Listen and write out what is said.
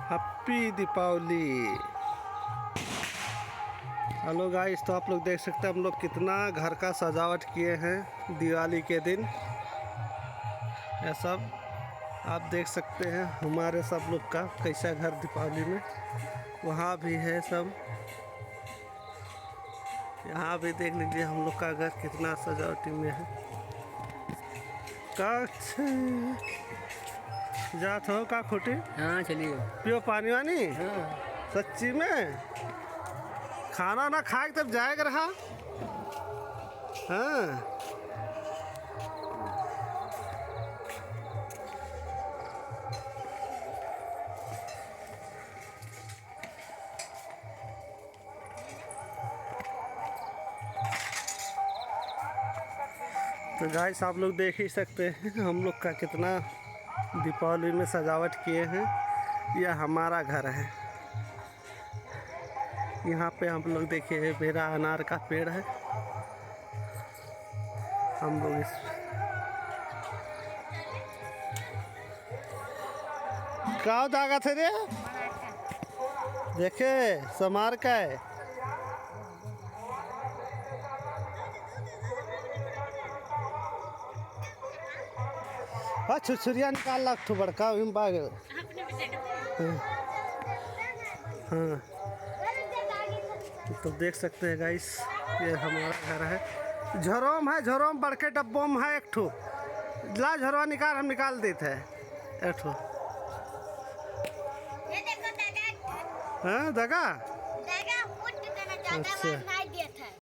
Happy Deepawali. Hello guys, तो आप लोग देख सकते हैं हम लोग कितना घर का सजावट किए हैं दिवाली के दिन। यह सब आप देख सकते हैं हमारे सब लोग का कैसा घर दीपावली में। वहाँ भी है सब, यहाँ भी देख लीजिए हम लोग का घर कितना सजावटी में है। का जात हो का खोटी? हाँ चलिए। पियो पानी वानी। हाँ। सच्ची में खाना ना खाए तब जाएगा रहा। हाँ तो गाइस आप लोग देख ही सकते हैं हम लोग का कितना दीपावली में सजावट किए हैं। यह हमारा घर है। यहाँ पे हम लोग देखिए मेरा अनार का पेड़ है। हम लोग इस क्या दागा थे रे देखे समार का है। हाँ छुरछुरिया निकाल ला ठो बड़का बाग। हाँ तो देख सकते हैं गाइस ये हमारा घर है। झरोम है, झरोम बड़के डब्बों में है एक ठो। ला झरवा निकाल, हम निकाल देते हैं एक ठो। हाँ दगा। अच्छा